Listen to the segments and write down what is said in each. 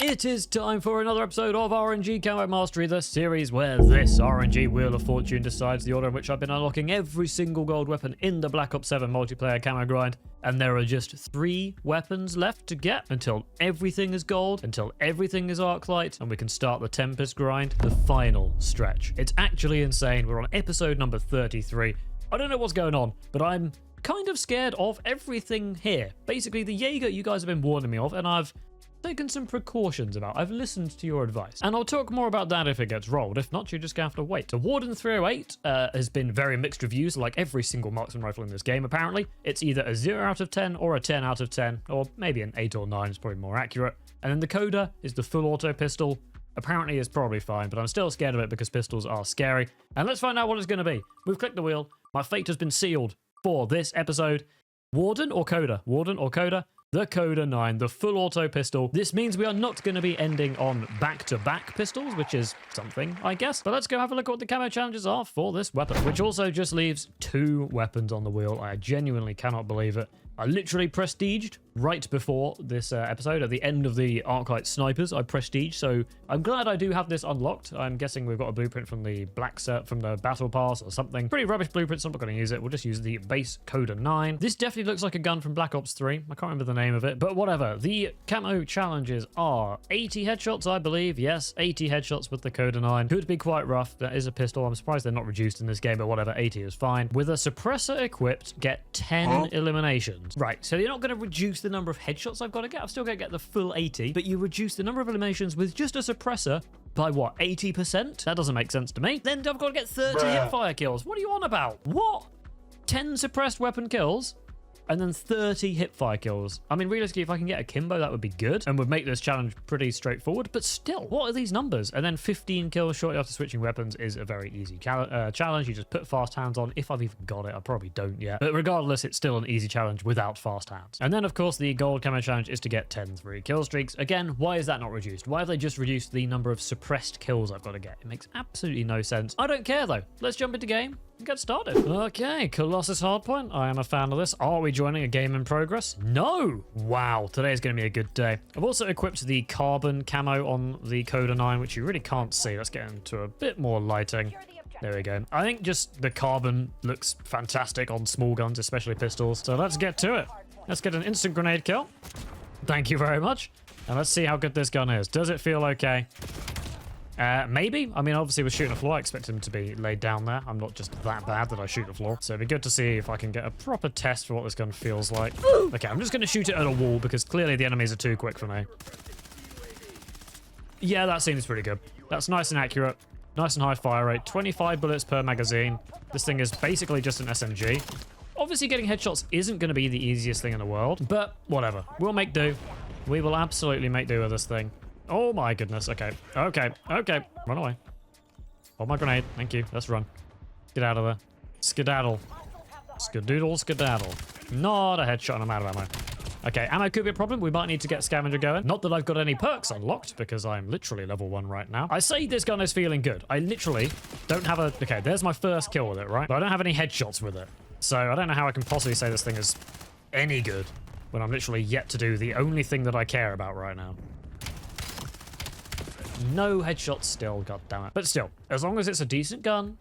It is time for another episode of RNG Camo Mastery, the series where this RNG Wheel of Fortune decides the order in which I've been unlocking every single gold weapon in the Black Ops 7 multiplayer camo grind. And there are just 3 weapons left to get until everything is gold, until everything is Arclight, and we can start the Tempest grind, the final stretch. It's actually insane. We're on episode number 33. I don't know what's going on, but I'm kind of scared of everything here. Basically, the Jaeger you guys have been warning me of, and I've taken some precautions about. I've listened to your advice, and I'll talk more about that if it gets rolled. If not, you're just gonna have to wait. The Warden 308 has been very mixed reviews, like every single marksman rifle in this game. Apparently, it's either a 0 out of 10 or a 10 out of 10, or maybe an 8 or 9 is probably more accurate. And then the Coda is the full auto pistol. Apparently, it's probably fine, but I'm still scared of it because pistols are scary. And let's find out what it's going to be. We've clicked the wheel. My fate has been sealed for this episode. Warden or Coda? Warden or Coda? The Coda 9, the full auto pistol. This means we are not going to be ending on back-to-back pistols, which is something, I guess. But let's go have a look at what the camo challenges are for this weapon, which also just leaves 2 weapons on the wheel. I genuinely cannot believe it. I literally prestiged right before this episode. At the end of the Arclight snipers, I prestiged, so I'm glad I do have this unlocked. I'm guessing we've got a blueprint from the black set from the battle pass or something. Pretty rubbish blueprint, so I'm not going to use it. We'll just use the base Coda 9. This definitely looks like a gun from Black Ops 3. I can't remember the name of it, but whatever. The camo challenges are 80 headshots, I believe. Yes, 80 headshots with the Coda 9. Could be quite rough. That is a pistol. I'm surprised they're not reduced in this game, but whatever. 80 is fine. With a suppressor equipped, get 10 eliminations. Right, so you're not going to reduce the number of headshots I've got to get. I'm still going to get the full 80, but you reduce the number of eliminations with just a suppressor by what, 80%? That doesn't make sense to me. Then I've got to get 30 hipfire kills. What are you on about? What? 10 suppressed weapon kills? And then 30 hipfire kills. I mean, realistically, if I can get a Kimbo, that would be good and would make this challenge pretty straightforward. But still, what are these numbers? And then 15 kills shortly after switching weapons is a very easy challenge. You just put fast hands on. If I've even got it, I probably don't yet. But regardless, it's still an easy challenge without fast hands. And then, of course, the gold camo challenge is to get 10 3 kill streaks. Again, why is that not reduced? Why have they just reduced the number of suppressed kills I've got to get? It makes absolutely no sense. I don't care, though. Let's jump into game and get started. Okay, Colossus Hardpoint. I am a fan of this. Are we joining a game in progress? No! Wow, today is going to be a good day. I've also equipped the carbon camo on the Coda 9, which you really can't see. Let's get into a bit more lighting. There we go. I think just the carbon looks fantastic on small guns, especially pistols. So let's get to it. Let's get an instant grenade kill. Thank you very much. And let's see how good this gun is. Does it feel okay? Maybe. I mean, obviously with shooting a floor, I expect him to be laid down there. I'm not just that bad that I shoot a floor. So it'd be good to see if I can get a proper test for what this gun feels like. Okay, I'm just going to shoot it at a wall because clearly the enemies are too quick for me. Yeah, that seems pretty good. That's nice and accurate. Nice and high fire rate. 25 bullets per magazine. This thing is basically just an SMG. Obviously getting headshots isn't going to be the easiest thing in the world, but whatever. We'll make do. We will absolutely make do with this thing. Oh my goodness. Okay. Okay. Okay. Run away. Hold my grenade. Thank you. Let's run. Get out of there. Skedaddle. Skadoodle skedaddle. Not a headshot and I'm out of ammo. Okay, ammo could be a problem. We might need to get scavenger going. Not that I've got any perks unlocked because I'm literally level 1 right now. I say this gun is feeling good. I literally don't have a... Okay, there's my first kill with it, right? But I don't have any headshots with it. So I don't know how I can possibly say this thing is any good when I'm literally yet to do the only thing that I care about right now. No headshots still, goddammit. But still, as long as it's a decent gun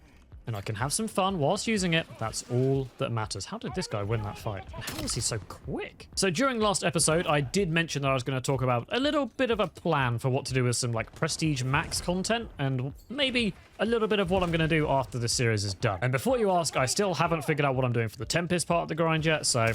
and I can have some fun whilst using it, that's all that matters. How did this guy win that fight? And how is he so quick? So during last episode, I did mention that I was going to talk about a little bit of a plan for what to do with some like Prestige Max content and maybe a little bit of what I'm going to do after this series is done. And before you ask, I still haven't figured out what I'm doing for the Tempest part of the grind yet, so...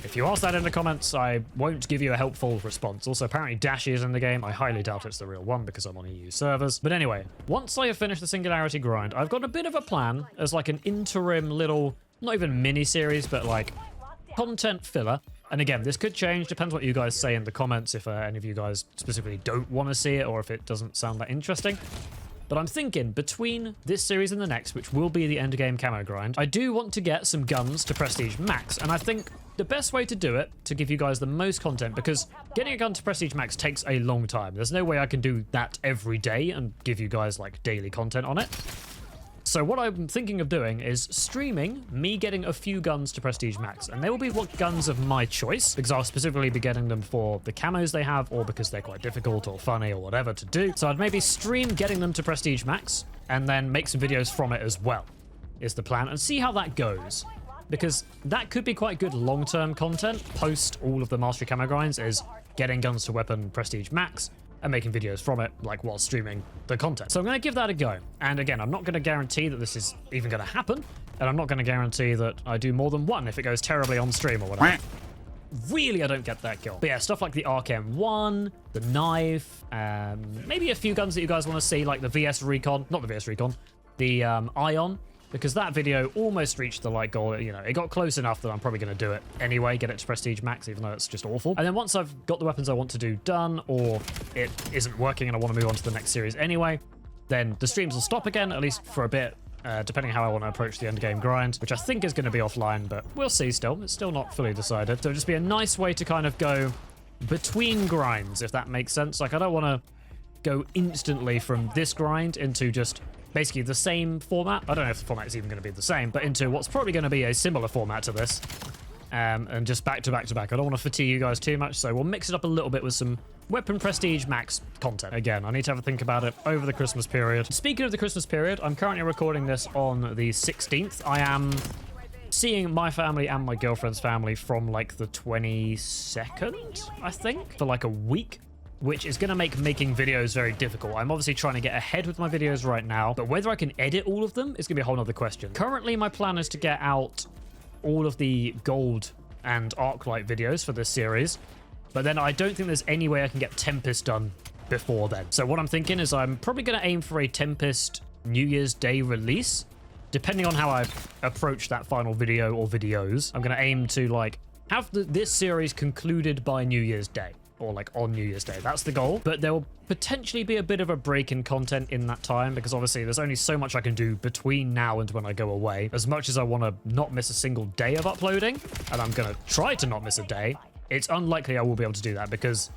if you ask that in the comments, I won't give you a helpful response. Also, apparently Dashi is in the game. I highly doubt it's the real one because I'm on EU servers. But anyway, once I have finished the Singularity grind, I've got a bit of a plan as like an interim little, not even mini-series, but like content filler. And again, this could change, depends what you guys say in the comments, if any of you guys specifically don't want to see it or if it doesn't sound that interesting. But I'm thinking between this series and the next, which will be the endgame camo grind, I do want to get some guns to Prestige Max. And I think the best way to do it, to give you guys the most content, because getting a gun to Prestige Max takes a long time. There's no way I can do that every day and give you guys like daily content on it. So what I'm thinking of doing is streaming me getting a few guns to Prestige Max, and they will be what guns of my choice, because I'll specifically be getting them for the camos they have, or because they're quite difficult or funny or whatever to do. So I'd maybe stream getting them to Prestige Max, and then make some videos from it as well, is the plan, and see how that goes. Because that could be quite good long-term content post all of the Mastery Camo grinds, is getting guns to weapon Prestige Max and making videos from it, like while streaming the content. So I'm going to give that a go. And again, I'm not going to guarantee that this is even going to happen, and I'm not going to guarantee that I do more than one if it goes terribly on stream or whatever. Really, I don't get that kill. But yeah, stuff like the RKM1, the knife, maybe a few guns that you guys want to see, like the VS Recon, not the VS Recon, the Ion, because that video almost reached the like goal. You know, it got close enough that I'm probably going to do it anyway, get it to Prestige Max, even though it's just awful. And then once I've got the weapons I want to do done, or it isn't working and I want to move on to the next series anyway, then the streams will stop again, at least for a bit, depending how I want to approach the end game grind, which I think is going to be offline, but we'll see still. It's still not fully decided. So it'll just be a nice way to kind of go between grinds, if that makes sense. Like, I don't want to go instantly from this grind into just basically the same format. I don't know if the format is even going to be the same, but into what's probably going to be a similar format to this. And just back to back to back. I don't want to fatigue you guys too much, so we'll mix it up a little bit with some Weapon Prestige Max content. Again, I need to have a think about it over the Christmas period. Speaking of the Christmas period, I'm currently recording this on the 16th. I am seeing my family and my girlfriend's family from like the 22nd, I think, for like a week, which is going to make making videos very difficult. I'm obviously trying to get ahead with my videos right now, but whether I can edit all of them is going to be a whole nother question. Currently, my plan is to get out all of the gold and Arclight videos for this series, but then I don't think there's any way I can get Tempest done before then. So what I'm thinking is I'm probably going to aim for a Tempest New Year's Day release. Depending on how I approach that final video or videos, I'm going to aim to like have this series concluded by New Year's Day, or like on New Year's Day. That's the goal. But there will potentially be a bit of a break in content in that time, because obviously there's only so much I can do between now and when I go away. As much as I want to not miss a single day of uploading, and I'm going to try to not miss a day, it's unlikely I will be able to do that, because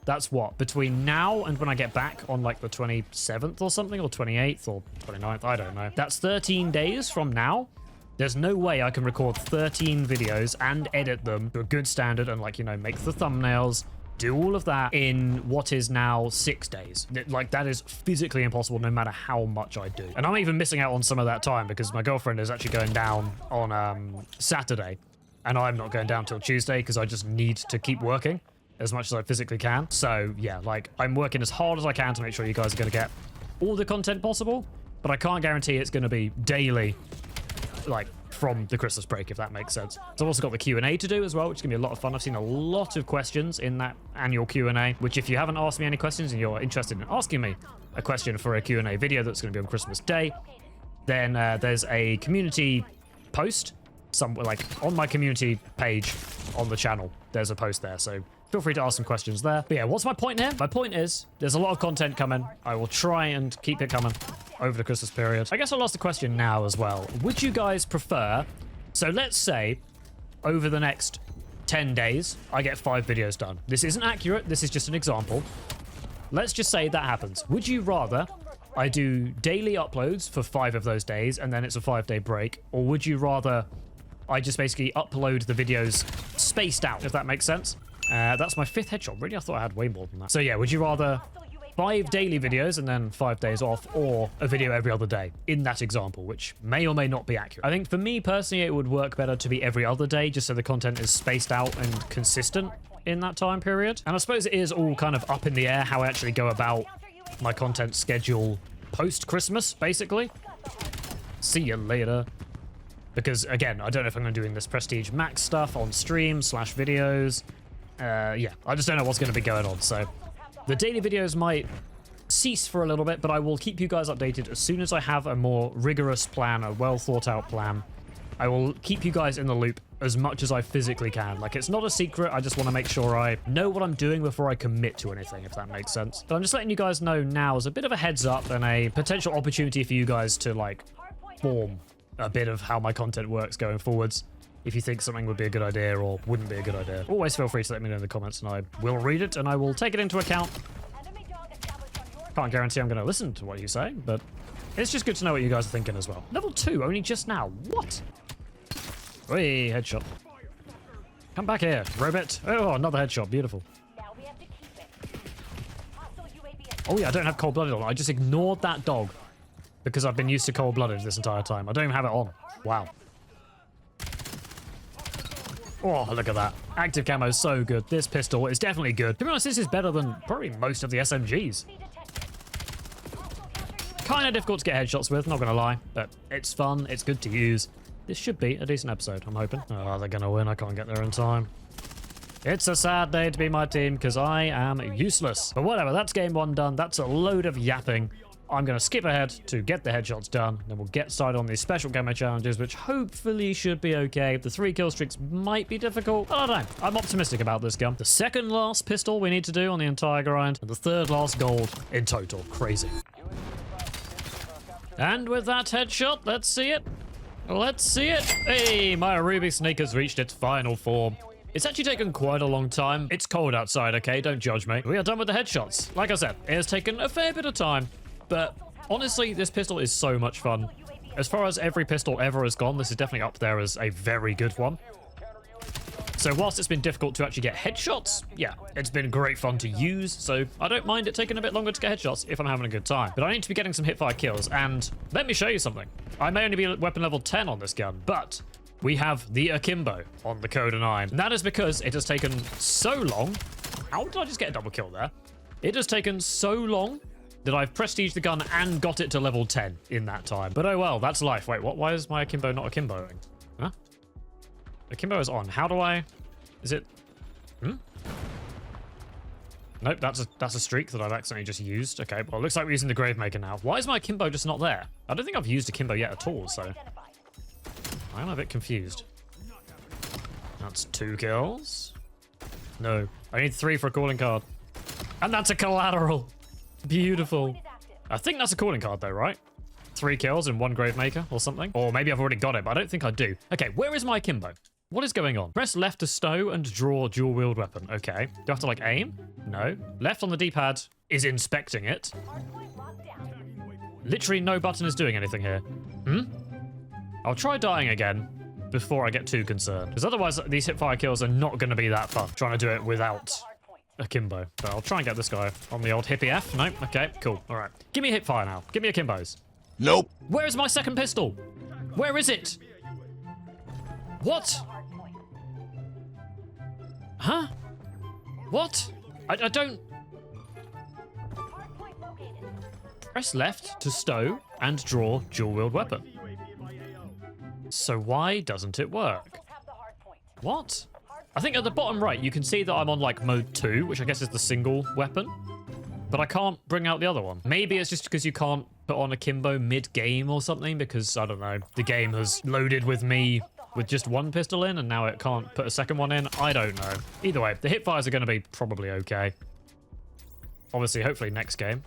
that's what, between now and when I get back on like the 27th or something, or 28th or 29th, I don't know. That's 13 days from now. There's no way I can record 13 videos and edit them to a good standard and, like, you know, make the thumbnails, do all of that in what is now 6 days. Like, that is physically impossible no matter how much I do. And I'm even missing out on some of that time because my girlfriend is actually going down on Saturday, and I'm not going down till Tuesday because I just need to keep working as much as I physically can. So yeah, like, I'm working as hard as I can to make sure you guys are going to get all the content possible, but I can't guarantee it's going to be daily, like, from the Christmas break, if that makes sense. So I've also got the Q&A to do as well, which is going to be a lot of fun. I've seen a lot of questions in that annual Q&A, which if you haven't asked me any questions and you're interested in asking me a question for a Q&A video that's going to be on Christmas Day, then there's a community post, somewhere like on my community page on the channel. There's a post there, so feel free to ask some questions there. But yeah, what's my point here? My point is, there's a lot of content coming. I will try and keep it coming over the Christmas period. I guess I'll ask the question now as well. Would you guys prefer, so let's say over the next 10 days, I get 5 videos done. This isn't accurate. This is just an example. Let's just say that happens. Would you rather I do daily uploads for 5 of those days and then it's a 5-day break? Or would you rather I just basically upload the videos spaced out, if that makes sense? That's my 5th headshot. Really, I thought I had way more than that. So yeah, would you rather 5 daily videos and then 5 days off, or a video every other day in that example, which may or may not be accurate? I think for me personally, it would work better to be every other day, just so the content is spaced out and consistent in that time period. And I suppose it is all kind of up in the air how I actually go about my content schedule post-Christmas, basically. See you later. Because again, I don't know if I'm going to be doing this Prestige Max stuff on stream / videos. Yeah, I just don't know what's going to be going on. So the daily videos might cease for a little bit, but I will keep you guys updated as soon as I have a more rigorous plan, a well thought out plan. I will keep you guys in the loop as much as I physically can. Like, it's not a secret. I just want to make sure I know what I'm doing before I commit to anything, if that makes sense. But I'm just letting you guys know now as a bit of a heads up and a potential opportunity for you guys to, like, form a bit of how my content works going forwards. If you think something would be a good idea or wouldn't be a good idea, always feel free to let me know in the comments and I will read it and I will take it into account. Can't guarantee I'm going to listen to what you say, but It's just good to know what you guys are thinking as well. Level 2, only just now. What? Wait, headshot. Come back here, robot. Oh, another headshot. Beautiful. Now we have to keep it. Hostile UAV. Oh yeah, I don't have cold-blooded on. I just ignored that dog because I've been used to cold-blooded this entire time. I don't even have it on. Wow. Oh, look at that. Active camo is so good. This pistol is definitely good. To be honest, this is better than probably most of the SMGs. Kind of difficult to get headshots with, not gonna lie, but it's fun, it's good to use. This should be a decent episode, I'm hoping. Oh, they're gonna win, I can't get there in time. It's a sad day to be my team because I am useless. But whatever, that's game 1 done. That's a load of yapping. I'm going to skip ahead to get the headshots done. Then we'll get started on these special camo challenges, which hopefully should be okay. The 3 kill streaks might be difficult. I don't know. I'm optimistic about this gun. The second last pistol we need to do on the entire grind. And the third last gold in total. Crazy. And with that headshot, let's see it. Let's see it. Hey, my Ruby Snake has reached its final form. It's actually taken quite a long time. It's cold outside, okay? Don't judge me. We are done with the headshots. Like I said, it has taken a fair bit of time, but honestly, this pistol is so much fun. As far as every pistol ever has gone, this is definitely up there as a very good one. So whilst it's been difficult to actually get headshots, yeah, it's been great fun to use, so I don't mind it taking a bit longer to get headshots if I'm having a good time. But I need to be getting some hipfire kills, and let me show you something. I may only be at weapon level 10 on this gun, but we have the Akimbo on the Coda 9. And that is because it has taken so long. How did I just get a double kill there? It has taken so long that I've prestiged the gun and got it to level 10 in that time. But oh well, that's life. Wait, what? Why is my Akimbo not akimboing? Huh? Akimbo is on. How do I... Is it... Nope, that's a streak that I've accidentally just used. Okay, well, it looks like we're using the Gravemaker now. Why is my Akimbo just not there? I don't think I've used Akimbo yet at all, so... I'm a bit confused. That's 2 kills. No, I need 3 for a calling card. And that's a collateral. Beautiful. I think that's a calling card though, right? 3 kills and 1 Gravemaker or something. Or maybe I've already got it, but I don't think I do. Okay, where is my Akimbo? What is going on? Press left to stow and draw dual wield weapon. Okay. Do I have to like aim? No. Left on the D-pad is inspecting it. Literally no button is doing anything here. I'll try dying again before I get too concerned. Because otherwise these hipfire kills are not going to be that fun. Trying to do it without Akimbo. But I'll try and get this guy on the old hippie F. Nope. Okay, cool. All right. Give me a hipfire now. Give me Akimbos. Nope. Where is my second pistol? Where is it? What? Huh? What? I don't... Press left to stow and draw dual wield weapon. So why doesn't it work? What? I think at the bottom right, you can see that I'm on like mode 2, which I guess is the single weapon. But I can't bring out the other one. Maybe it's just because you can't put on Akimbo mid-game or something, because, I don't know, the game has loaded with me with just 1 pistol in, and now it can't put a second one in. I don't know. Either way, the hipfires are going to be probably okay. Obviously, hopefully next game,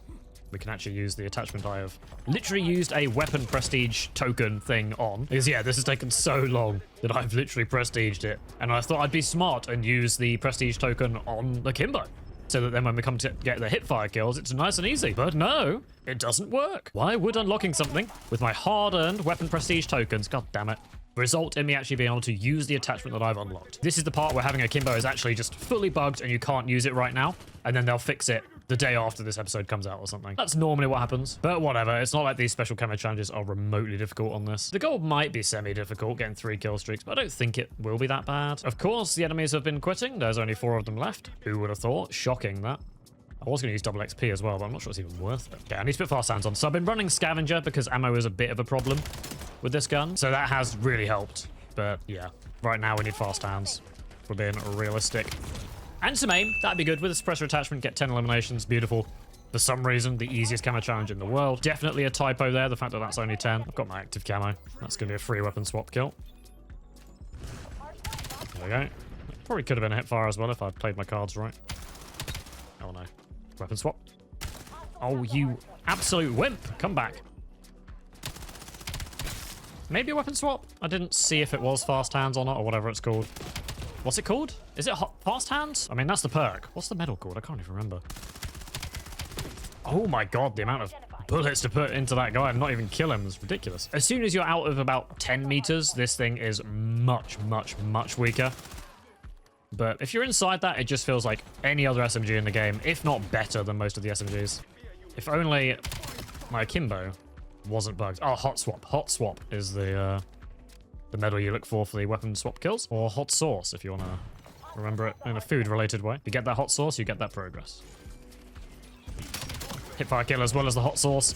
we can actually use the attachment I have literally used a weapon prestige token thing on. Because yeah, this has taken so long that I've literally prestiged it. And I thought I'd be smart and use the prestige token on Akimbo, so that then when we come to get the hipfire kills, it's nice and easy. But no, it doesn't work. Why would unlocking something with my hard-earned weapon prestige tokens, god damn it, result in me actually being able to use the attachment that I've unlocked? This is the part where having Akimbo is actually just fully bugged and you can't use it right now, and then they'll fix it the day after this episode comes out or something. That's normally what happens. But whatever, it's not like these special camo challenges are remotely difficult on this. The gold might be semi-difficult, getting 3 kill streaks, but I don't think it will be that bad. Of course, the enemies have been quitting. There's only 4 of them left. Who would have thought? Shocking, that. I was going to use double XP as well, but I'm not sure it's even worth it. Okay, I need to put fast hands on. So I've been running scavenger because ammo is a bit of a problem with this gun. So that has really helped. But yeah, right now we need fast hands, if we're being realistic. And some aim, that'd be good. With a suppressor attachment, get 10 eliminations, beautiful. For some reason, the easiest camo challenge in the world. Definitely a typo there, the fact that that's only 10. I've got my active camo. That's going to be a free weapon swap kill. There we go. Probably could have been a hipfire as well if I'd played my cards right. Oh no. Weapon swap. Oh, you absolute wimp. Come back. Maybe a weapon swap? I didn't see if it was fast hands or not, or whatever it's called. What's it called? Is it fast hands? I mean, that's the perk. What's the medal called? I can't even remember. Oh my god, the amount of bullets to put into that guy and not even kill him is ridiculous. As soon as you're out of about 10 meters, this thing is much, much, much weaker. But if you're inside that, it just feels like any other SMG in the game, if not better than most of the SMGs. If only my akimbo wasn't bugged. Oh, hot swap. Hot swap is the medal you look for the weapon swap kills. Or hot sauce, if you want to remember it in a food-related way. If you get that hot sauce, you get that progress. Hipfire kill as well as the hot sauce.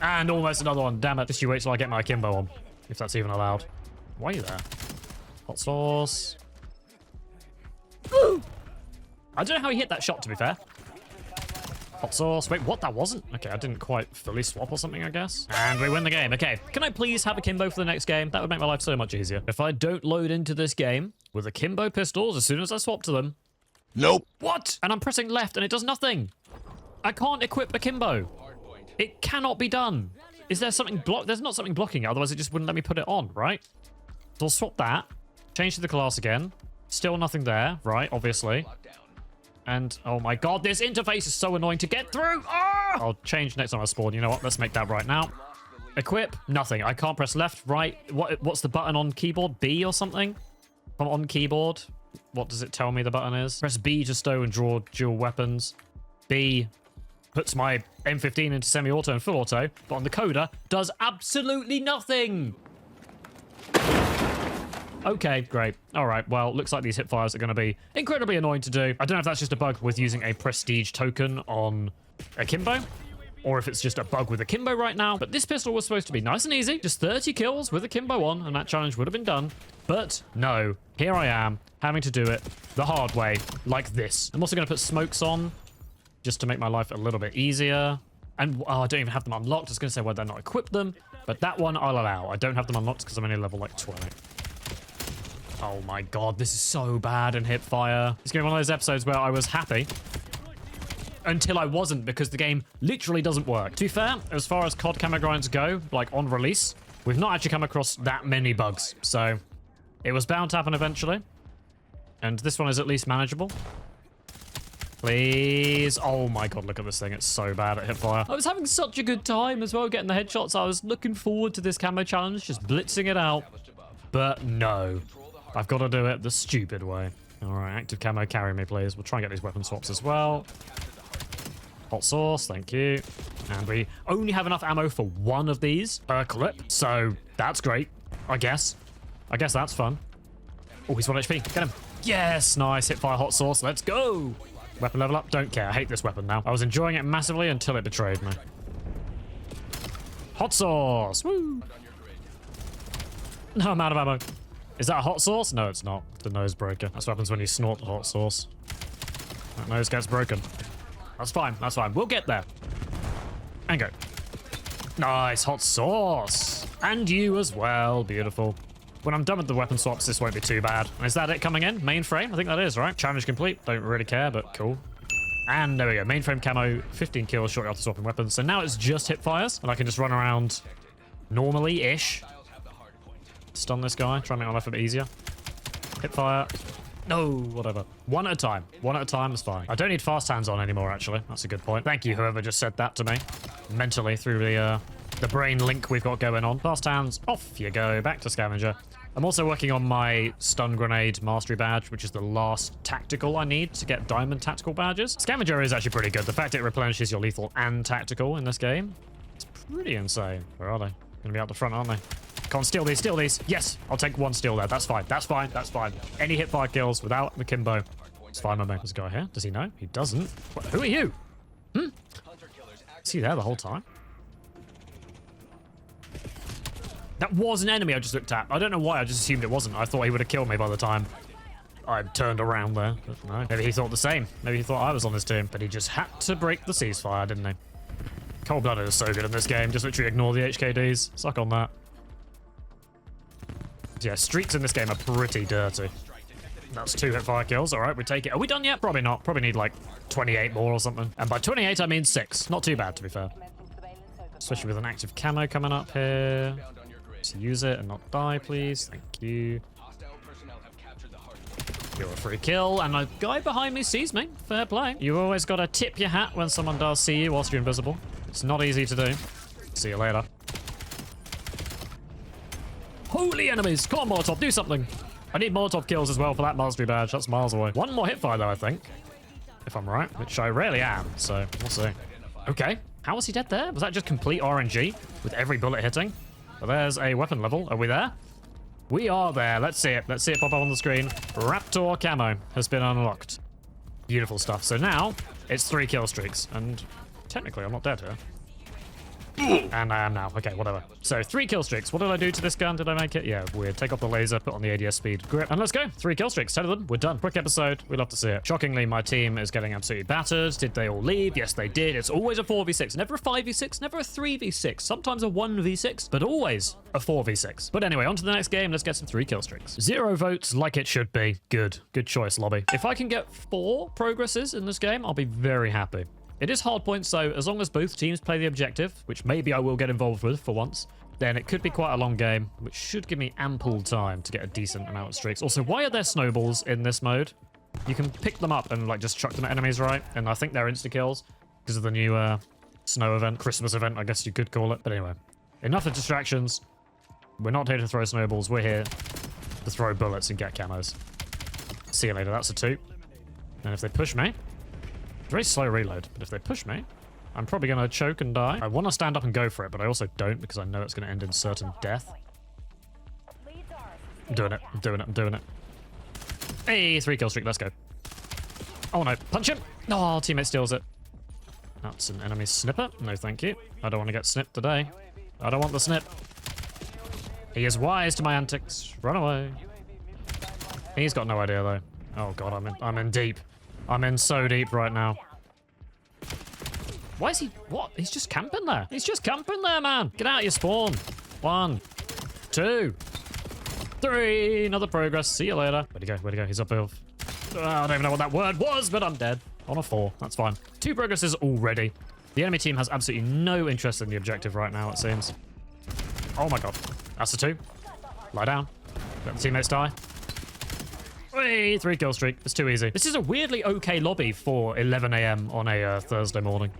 And almost another one. Damn it. Just you wait till I get my akimbo on. If that's even allowed. Why are you there? Hot sauce. Ooh! I don't know how he hit that shot, to be fair. Hot sauce. Wait, what? That wasn't? Okay, I didn't quite fully swap or something, I guess. And we win the game. Okay, can I please have akimbo for the next game? That would make my life so much easier. If I don't load into this game with akimbo pistols as soon as I swap to them. Nope. What? And I'm pressing left and it does nothing. I can't equip akimbo. It cannot be done. Is there something There's not something blocking it, otherwise it just wouldn't let me put it on, right? So I'll swap that. Change to the class again. Still nothing there, right? Obviously. And, oh my god, this interface is so annoying to get through! Ah! I'll change next time I spawn. You know what? Let's make that right now. Equip. Nothing. I can't press left, right. What's the button on keyboard? B or something? If I'm on keyboard, what does it tell me the button is? Press B to stow and draw dual weapons. B puts my M15 into semi-auto and full auto, but on the coder, does absolutely nothing! Okay, great. All right, well, looks like these hipfires are going to be incredibly annoying to do. I don't know if that's just a bug with using a prestige token on akimbo, or if it's just a bug with akimbo right now, but this pistol was supposed to be nice and easy. Just 30 kills with akimbo on, and that challenge would have been done. But no, here I am, having to do it the hard way, like this. I'm also going to put smokes on, just to make my life a little bit easier. And, oh, I don't even have them unlocked. I was going to say whether or not equip them, but that one I'll allow. I don't have them unlocked because I'm only level, like, 20. Oh my god, this is so bad in hipfire. It's going to be one of those episodes where I was happy until I wasn't, because the game literally doesn't work. To be fair, as far as COD camo grinds go, like on release, we've not actually come across that many bugs. So it was bound to happen eventually. And this one is at least manageable. Please. Oh my god, look at this thing. It's so bad at hipfire. I was having such a good time as well getting the headshots. I was looking forward to this camo challenge, just blitzing it out. But no. I've got to do it the stupid way. All right, active camo, carry me, please. We'll try and get these weapon swaps as well. Hot sauce, thank you. And we only have enough ammo for one of these per clip, so that's great, I guess. I guess that's fun. Oh, he's 1 HP. Get him. Yes, nice. Hipfire hot sauce. Let's go. Weapon level up. Don't care. I hate this weapon now. I was enjoying it massively until it betrayed me. Hot sauce. Woo. No, I'm out of ammo. Is that a hot sauce? No, it's not. The nose breaker. That's what happens when you snort the hot sauce. That nose gets broken. That's fine. That's fine. We'll get there. And go. Nice. Hot sauce. And you as well. Beautiful. When I'm done with the weapon swaps, this won't be too bad. Is that it coming in? Mainframe? I think that is, right? Challenge complete. Don't really care, but cool. And there we go. Mainframe camo. 15 kills shortly after swapping weapons. So now it's just hipfires. And I can just run around normally-ish. Stun this guy, try and make my life a bit easier. Hip fire. No, whatever. One at a time. One at a time is fine. I don't need fast hands on anymore, actually. That's a good point. Thank you, whoever just said that to me. Mentally, through the brain link we've got going on. Fast hands, off you go. Back to Scavenger. I'm also working on my stun grenade mastery badge, which is the last tactical I need to get diamond tactical badges. Scavenger is actually pretty good. The fact it replenishes your lethal and tactical in this game, it's pretty insane. Where are they? Gonna be out the front, aren't they? Come on, steal these, steal these. Yes, I'll take one steal there. That's fine, that's fine, that's fine. Any hipfire kills without the Kimbo, it's fine with me. This guy here, does he know? He doesn't. What, who are you? Is he there the whole time? That was an enemy I just looked at. I don't know why, I just assumed it wasn't. I thought he would have killed me by the time I turned around there. But no, maybe he thought the same. Maybe he thought I was on his team. But he just had to break the ceasefire, didn't he? Cold-blooded is so good in this game. Just literally ignore the HKDs. Suck on that. Yeah, streaks in this game are pretty dirty. That's 2 hipfire kills. All right, we take it. Are we done yet? Probably not. Probably need like 28 more or something. And by 28, I mean 6. Not too bad, to be fair. Especially with an active camo coming up here. To use it and not die, please. Thank you. You're a free kill, and a guy behind me sees me. Fair play. You always got to tip your hat when someone does see you whilst you're invisible. It's not easy to do. See you later. Holy enemies! Come on, Molotov, do something! I need Molotov kills as well for that mastery badge. That's miles away. One more hipfire though, I think. If I'm right, which I rarely am, so we'll see. Okay, how was he dead there? Was that just complete RNG with every bullet hitting? But there's a weapon level. Are we there? We are there. Let's see it. Let's see it pop up on the screen. Raptor Camo has been unlocked. Beautiful stuff. So now it's 3 kill streaks, and technically I'm not dead here. And I am now. Okay, whatever. So 3 kill streaks. What did I do to this gun? Did I make it? Yeah, weird. Take off the laser, put on the ADS speed grip, and let's go. 3 kill streaks. 10 of them. We're done. Quick episode. We love to see it. Shockingly, my team is getting absolutely battered. Did they all leave? Yes, they did. It's always a 4v6. Never a 5v6. Never a 3v6. Sometimes a 1v6, but always a 4v6. But anyway, on to the next game. Let's get some 3 kill streaks. 0 votes like it should be. Good. Good choice, lobby. If I can get 4 progresses in this game, I'll be very happy. It is hard points, so as long as both teams play the objective, which maybe I will get involved with for once, then it could be quite a long game, which should give me ample time to get a decent amount of streaks. Also, why are there snowballs in this mode? You can pick them up and like just chuck them at enemies, right? And I think they're insta-kills because of the new snow event, Christmas event, I guess you could call it. But anyway, enough of distractions. We're not here to throw snowballs. We're here to throw bullets and get camos. See you later. That's a 2. And if they push me... Very slow reload, but if they push me, I'm probably going to choke and die. I want to stand up and go for it, but I also don't because I know it's going to end in certain death. I'm doing it. I'm doing it. I'm doing it. Hey, 3 kill streak. Let's go. Oh no. Punch him. Oh, teammate steals it. That's an enemy snipper. No, thank you. I don't want to get snipped today. I don't want the snip. He is wise to my antics. Run away. He's got no idea though. Oh god, I'm in deep. I'm in so deep right now. Why is he... What? He's just camping there. He's just camping there, man. Get out of your spawn. 1, 2, 3. Another progress. See you later. Where'd he go? Where'd he go? He's up above. I don't even know what that word was, but I'm dead. On a 4. That's fine. 2 progresses already. The enemy team has absolutely no interest in the objective right now, it seems. Oh my god. That's a 2. Lie down. Let the teammates die. Whee, 3 kill streak. It's too easy. This is a weirdly okay lobby for 11 AM on a Thursday morning.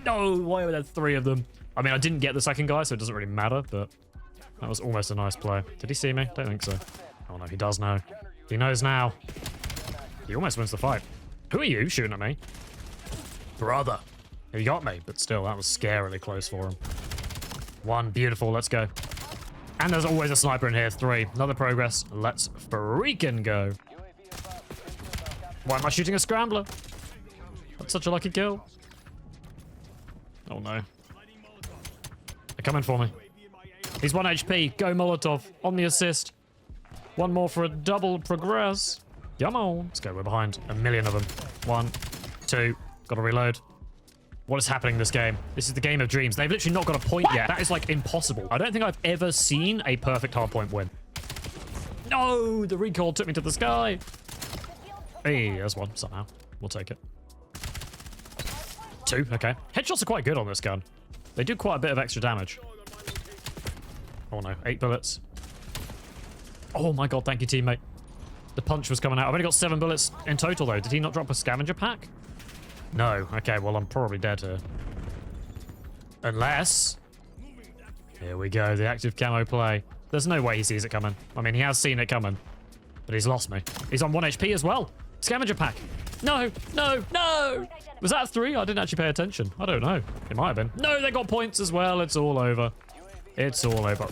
No, why were there 3 of them? I mean, I didn't get the second guy, so it doesn't really matter, but that was almost a nice play. Did he see me? Don't think so. Oh no, he does know. He knows now. He almost wins the fight. Who are you shooting at me? Brother. He got me, but still, that was scarily close for him. 1, beautiful, let's go. And there's always a sniper in here. 3. Another progress. Let's freaking go. Why am I shooting a scrambler? That's such a lucky kill. Oh no. They're coming for me. He's 1 HP. Go Molotov. On the assist. 1 more for a double progress. Come on. Let's go. We're behind a million of them. 1, 2. Gotta reload. What is happening in this game? This is the game of dreams. They've literally not got a point yet. That is, like, impossible. I don't think I've ever seen a perfect hardpoint win. No! The recoil took me to the sky. Hey, there's 1 somehow. We'll take it. 2, okay. Headshots are quite good on this gun. They do quite a bit of extra damage. Oh, no. 8 bullets. Oh, my god. Thank you, teammate. The punch was coming out. I've only got 7 bullets in total, though. Did he not drop a scavenger pack? No. Okay, well, I'm probably dead here. Unless... Here we go, the active camo play. There's no way he sees it coming. I mean, he has seen it coming. But he's lost me. He's on 1 HP as well. Scavenger pack. No, no, no! Was that a 3? I didn't actually pay attention. I don't know. It might have been. No, they got points as well. It's all over. It's all over.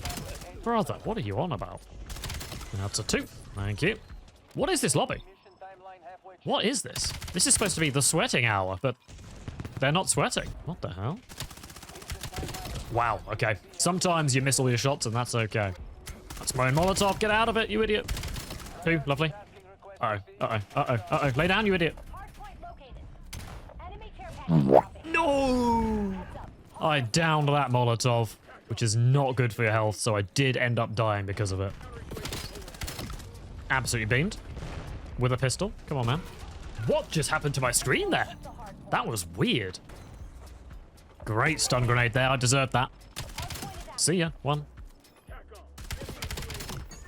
Brother, what are you on about? That's a 2. Thank you. What is this lobby? What is this? This is supposed to be the sweating hour, but they're not sweating. What the hell? Wow, okay. Sometimes you miss all your shots and that's okay. That's my own Molotov. Get out of it, you idiot. 2, lovely. Uh-oh, uh-oh, uh-oh, uh-oh. Lay down, you idiot. No! I downed that Molotov, which is not good for your health, so I did end up dying because of it. Absolutely beamed. With a pistol. Come on, man. What just happened to my screen there? That was weird. Great stun grenade there. I deserved that. See ya. 1.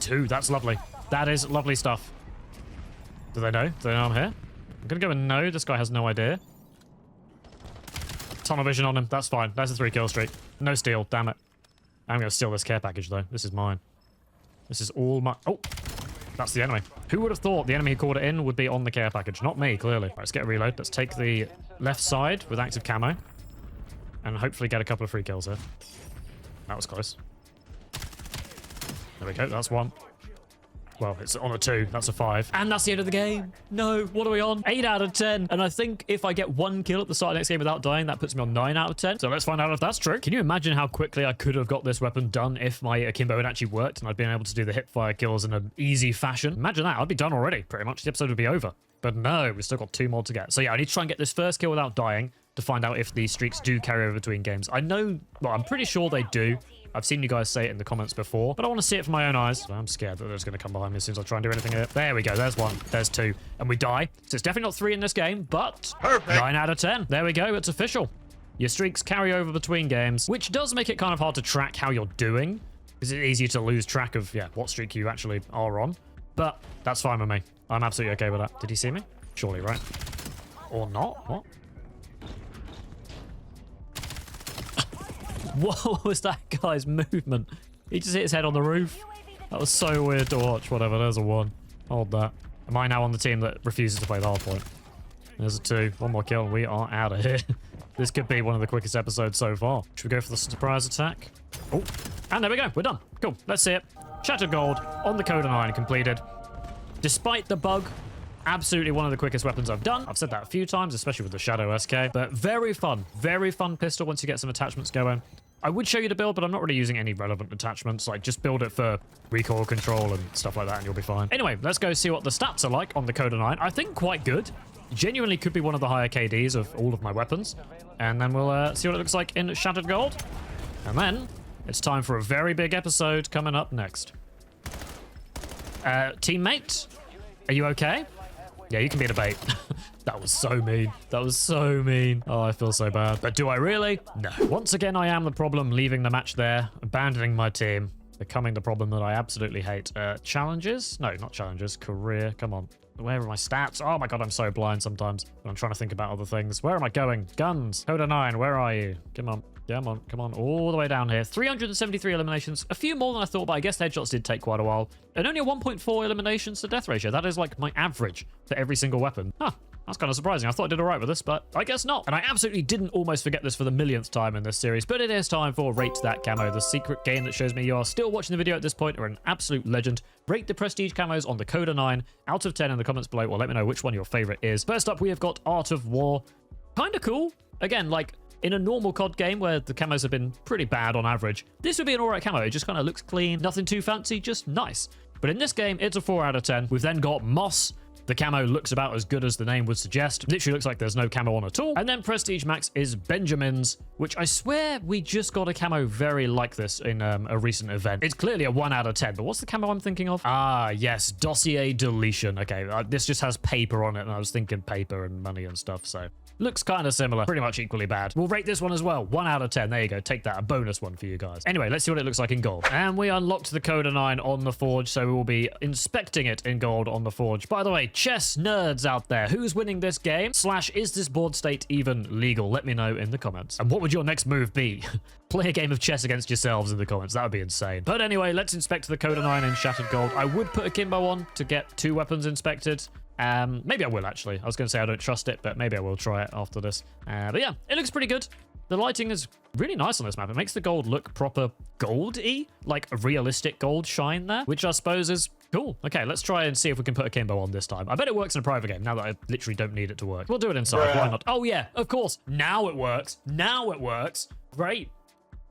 2. That's lovely. That is lovely stuff. Do they know? Do they know I'm here? I'm gonna go and no. This guy has no idea. Tunnel vision on him. That's fine. That's a 3-kill streak. No steal. Damn it. I'm going to steal this care package, though. This is mine. This is all my... Oh, that's the enemy. Who would have thought the enemy who called it in would be on the care package? Not me, clearly. Right, let's get a reload. Let's take the left side with active camo. And hopefully get a couple of free kills here. That was close. There we go. That's 1. Well, it's on a 2. That's a 5. And that's the end of the game. No, what are we on? 8 out of 10. And I think if I get 1 kill at the start of the next game without dying, that puts me on 9 out of 10. So let's find out if that's true. Can you imagine how quickly I could have got this weapon done if my akimbo had actually worked and I'd been able to do the hipfire kills in an easy fashion? Imagine that. I'd be done already, pretty much. The episode would be over. But no, we've still got 2 more to get. So yeah, I need to try and get this first kill without dying to find out if these streaks do carry over between games. I know, well, I'm pretty sure they do. I've seen you guys say it in the comments before, but I want to see it for my own eyes. I'm scared that there's going to come behind me as soon as I try and do anything here. There we go. There's 1. There's 2. And we die. So it's definitely not 3 in this game, but perfect. 9 out of 10. There we go. It's official. Your streaks carry over between games, which does make it kind of hard to track how you're doing. It's easy to lose track of, yeah, what streak you actually are on. But that's fine with me. I'm absolutely okay with that. Did he see me? Surely, right? Or not? What? What was that guy's movement? He just hit his head on the roof. That was so weird to watch. Whatever, there's a 1. Hold that. Am I now on the team that refuses to play the hard point? There's a 2. 1 more kill and we are out of here. This could be one of the quickest episodes so far. Should we go for the surprise attack? Oh, and there we go. We're done. Cool. Let's see it. Shattered Gold on the Coda 9 completed. Despite the bug, absolutely one of the quickest weapons I've done. I've said that a few times, especially with the Shadow SK, but very fun pistol once you get some attachments going. I would show you the build, but I'm not really using any relevant attachments. Like, just build it for recoil control and stuff like that, and you'll be fine. Anyway, let's go see what the stats are like on the Coda 9. I think quite good. Genuinely could be one of the higher KDs of all of my weapons. And then we'll see what it looks like in Shattered Gold. And then it's time for a very big episode coming up next. Teammate, are you okay? Yeah, you can be the bait. That was so mean. That was so mean. Oh, I feel so bad. But do I really? No. Once again, I am the problem, leaving the match there, abandoning my team, becoming the problem that I absolutely hate. Challenges? No, not challenges. Career. Come on. Where are my stats? Oh my god, I'm so blind sometimes. I'm trying to think about other things. Where am I going? Guns. Coda 9, where are you? Come on. Come on, come on, all the way down here. 373 eliminations, a few more than I thought, but I guess headshots did take quite a while. And only a 1.4 eliminations to death ratio. That is like my average for every single weapon. Huh, that's kind of surprising. I thought I did all right with this, but I guess not. And I absolutely didn't almost forget this for the millionth time in this series, but it is time for Rate That Camo, the secret game that shows me you are still watching the video at this point or an absolute legend. Rate the prestige camos on the Coda 9 out of 10 in the comments below, or let me know which one your favorite is. First up, we have got Art of War. Kind of cool. Again, like, in a normal COD game where the camos have been pretty bad on average, this would be an alright camo. It just kind of looks clean, nothing too fancy, just nice. But in this game, it's a 4 out of 10. We've then got Moss. The camo looks about as good as the name would suggest. Literally looks like there's no camo on at all. And then Prestige Max is Benjamin's, which I swear we just got a camo very like this in a recent event. It's clearly a 1 out of 10, but what's the camo I'm thinking of? Ah, yes, Dossier Deletion. Okay, this just has paper on it, and I was thinking paper and money and stuff, so... Looks kind of similar, pretty much equally bad. We'll rate this one as well. 1 out of 10. There you go. Take that. A bonus one for you guys. Anyway, let's see what it looks like in gold. And we unlocked the Coda 9 on the Forge, so we will be inspecting it in gold on the Forge. By the way, chess nerds out there, who's winning this game? / is this board state even legal? Let me know in the comments. And what would your next move be? Play a game of chess against yourselves in the comments. That would be insane. But anyway, let's inspect the Coda 9 in Shattered Gold. I would put akimbo on to get 2 weapons inspected. Maybe I will, actually. I was going to say I don't trust it, but maybe I will try it after this. But yeah, it looks pretty good. The lighting is really nice on this map. It makes the gold look proper gold-y, like a realistic gold shine there, which I suppose is cool. Okay, let's try and see if we can put akimbo on this time. I bet it works in a private game now that I literally don't need it to work. We'll do it inside. Why not? Oh, yeah, of course. Now it works. Now it works. Great.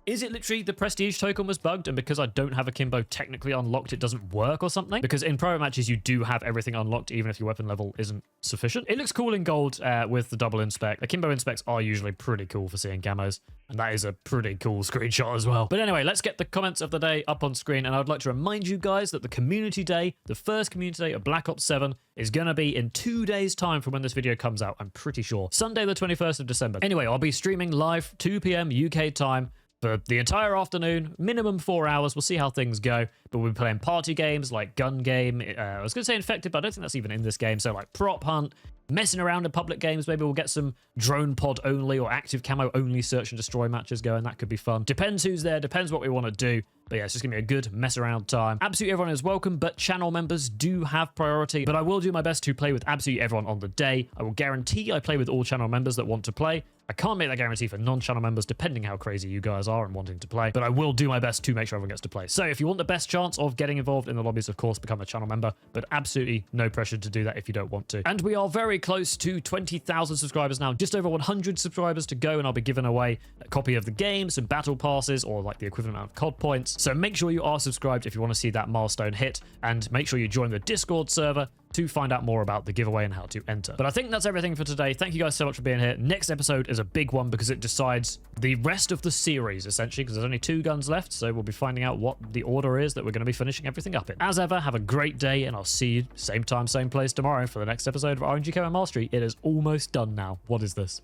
Is it literally the prestige token was bugged and because I don't have akimbo technically unlocked, it doesn't work or something? Because in private matches, you do have everything unlocked even if your weapon level isn't sufficient. It looks cool in gold with the double inspect. Akimbo inspects are usually pretty cool for seeing camos. And that is a pretty cool screenshot as well. But anyway, let's get the comments of the day up on screen. And I would like to remind you guys that the community day, the first community day of Black Ops 7 is going to be in 2 days time from when this video comes out. I'm pretty sure. Sunday, the 21st of December. Anyway, I'll be streaming live 2 p.m. UK time for the entire afternoon, minimum 4 hours. We'll see how things go. But we'll be playing party games like Gun Game. I was going to say Infected, but I don't think that's even in this game. So like Prop Hunt, messing around in public games. Maybe we'll get some drone pod only or active camo only search and destroy matches going. That could be fun. Depends who's there, depends what we want to do. But yeah, it's just gonna be a good mess around time. Absolutely everyone is welcome, but channel members do have priority. But I will do my best to play with absolutely everyone on the day. I will guarantee I play with all channel members that want to play. I can't make that guarantee for non-channel members, depending how crazy you guys are and wanting to play, but I will do my best to make sure everyone gets to play. So if you want the best chance of getting involved in the lobbies, of course, become a channel member, but absolutely no pressure to do that if you don't want to. And we are very close to 20,000 subscribers now, just over 100 subscribers to go, and I'll be giving away a copy of the game, some battle passes, or like the equivalent amount of COD points. So make sure you are subscribed if you want to see that milestone hit, and make sure you join the Discord server to find out more about the giveaway and how to enter. But I think that's everything for today. Thank you guys so much for being here. Next episode is a big one because it decides the rest of the series, essentially, because there's only 2 guns left, so we'll be finding out what the order is that we're going to be finishing everything up in. As ever, have a great day, and I'll see you same time, same place tomorrow for the next episode of RNG Camo Mastery. It is almost done now. What is this?